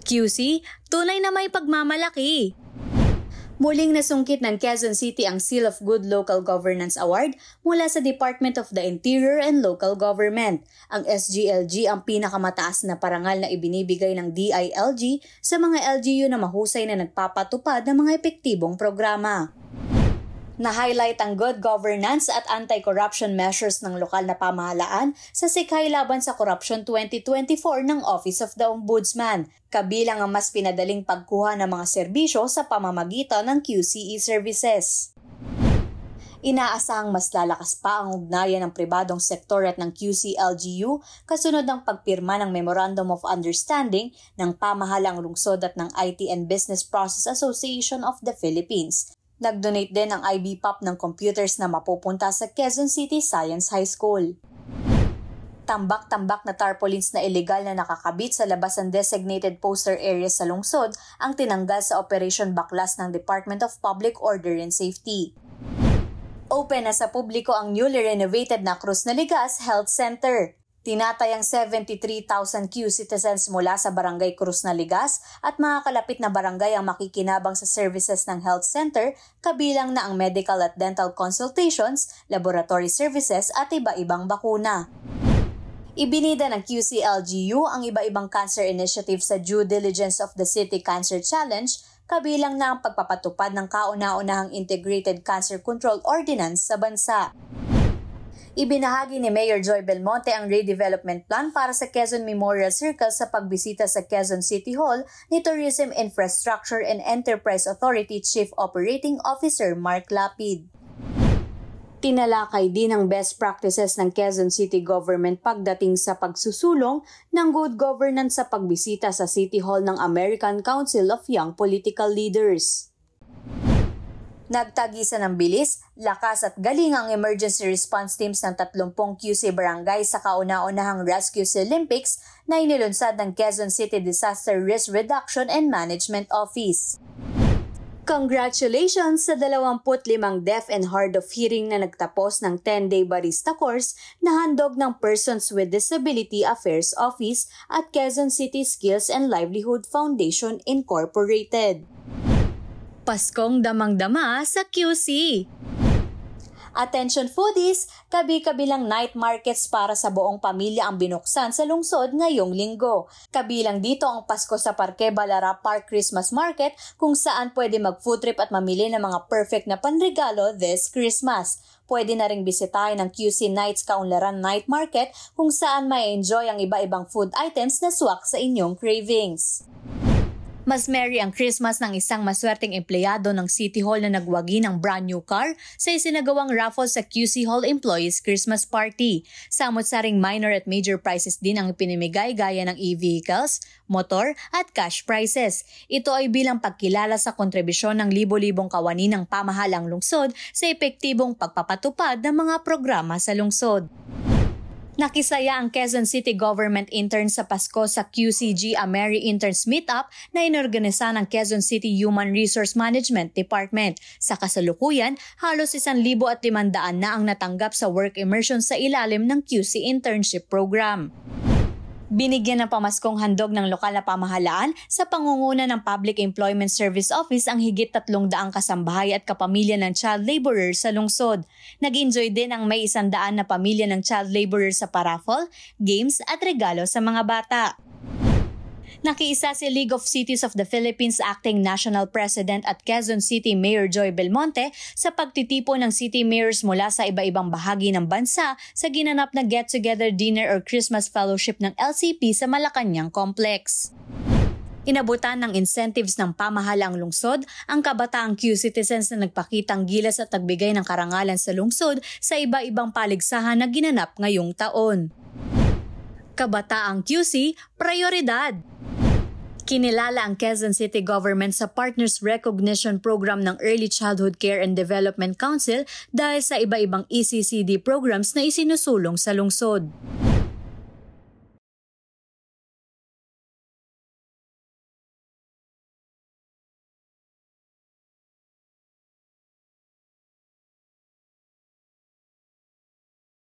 QC, tunay na may pagmamalaki. Muling nasungkit ng Quezon City ang Seal of Good Local Governance Award mula sa Department of the Interior and Local Government. Ang SGLG ang pinakamataas na parangal na ibinibigay ng DILG sa mga LGU na mahusay na nagpapatupad ng mga epektibong programa. Na-highlight ang good governance at anti-corruption measures ng lokal na pamahalaan sa Sikay Laban sa Korupsyon 2024 ng Office of the Ombudsman, kabilang ang mas pinadaling pagkuha ng mga serbisyo sa pamamagitan ng QCE services. Inaasahang mas lalakas pa ang ugnayan ng pribadong sektor at ng QC-LGU kasunod ng pagpirma ng Memorandum of Understanding ng pamahalang lungsod at ng IT and Business Process Association of the Philippines. Nag-donate din ang IBPOP ng computers na mapupunta sa Quezon City Science High School. Tambak-tambak na tarpaulins na illegal na nakakabit sa labas ng designated poster areas sa lungsod ang tinanggal sa Operation Baklas ng Department of Public Order and Safety. Open na sa publiko ang newly renovated na Cruz Naligas Health Center. Tinatayang 73,000 Q-citizens mula sa Barangay Cruz Naligas at mga kalapit na barangay ang makikinabang sa services ng health center, kabilang na ang medical at dental consultations, laboratory services at iba-ibang bakuna. Ibinida ng QC-LGU ang iba-ibang cancer initiatives sa due diligence of the City Cancer Challenge, kabilang na ang pagpapatupad ng kauna-unahang Integrated Cancer Control Ordinance sa bansa. Ibinahagi ni Mayor Joy Belmonte ang redevelopment plan para sa Quezon Memorial Circle sa pagbisita sa Quezon City Hall ni Tourism Infrastructure and Enterprise Authority Chief Operating Officer Mark Lapid. Tinalakay din ang best practices ng Quezon City Government pagdating sa pagsusulong ng good governance sa pagbisita sa City Hall ng American Council of Young Political Leaders. Nagtagisan ng bilis, lakas at galing ang emergency response teams ng 30 QC barangay sa kauna-unahang Rescue Olympics na inilunsad ng Quezon City Disaster Risk Reduction and Management Office. Congratulations sa 25 deaf and hard of hearing na nagtapos ng 10-day barista course na handog ng Persons with Disability Affairs Office at Quezon City Skills and Livelihood Foundation Incorporated. Paskong damang-dama sa QC. Attention foodies, kabi-kabilang night markets para sa buong pamilya ang binuksan sa lungsod ngayong linggo. Kabilang dito ang Pasko sa Parque Balara Park Christmas Market kung saan pwede mag-food trip at mamili ng mga perfect na panregalo this Christmas. Pwede na ring bisitahin ang QC Nights Kaunlaran Night Market kung saan may enjoy ang iba-ibang food items na swak sa inyong cravings. Mas merry ang Christmas ng isang maswerteng empleyado ng City Hall na nagwagi ng brand new car sa isinagawang raffle sa QC Hall Employees Christmas Party. Samot-saring minor at major prizes din ang ipinamigay gaya ng e-vehicles, motor at cash prizes. Ito ay bilang pagkilala sa kontribusyon ng libo-libong kawani ng pamahalang lungsod sa epektibong pagpapatupad ng mga programa sa lungsod. Nakisaya ang Quezon City Government Interns sa Pasko sa QCG Ameri Interns Meetup na inorganisa ng Quezon City Human Resource Management Department. Sa kasalukuyan, halos 1,500 na ang natanggap sa work immersion sa ilalim ng QC Internship Program. Binigyan ng pamaskong handog ng lokal na pamahalaan sa pangunguna ng Public Employment Service Office ang higit 300 kasambahay at kapamilya ng child laborer sa lungsod. Nag-enjoy din ang may 100 na pamilya ng child laborer sa paraffle, games at regalo sa mga bata. Nakiisa si League of Cities of the Philippines Acting National President at Quezon City Mayor Joy Belmonte sa pagtitipon ng city mayors mula sa iba-ibang bahagi ng bansa sa ginanap na get-together dinner or Christmas fellowship ng LCP sa Malacanang Complex. Inabutan ng incentives ng pamahalang lungsod ang kabataang Q-citizens na nagpakitang gilas at nagbigay ng karangalan sa lungsod sa iba-ibang paligsahan na ginanap ngayong taon. Kabataang QC, prioridad! Kinilala ang Quezon City Government sa Partners Recognition Program ng Early Childhood Care and Development Council dahil sa iba-ibang ECCD programs na isinusulong sa lungsod.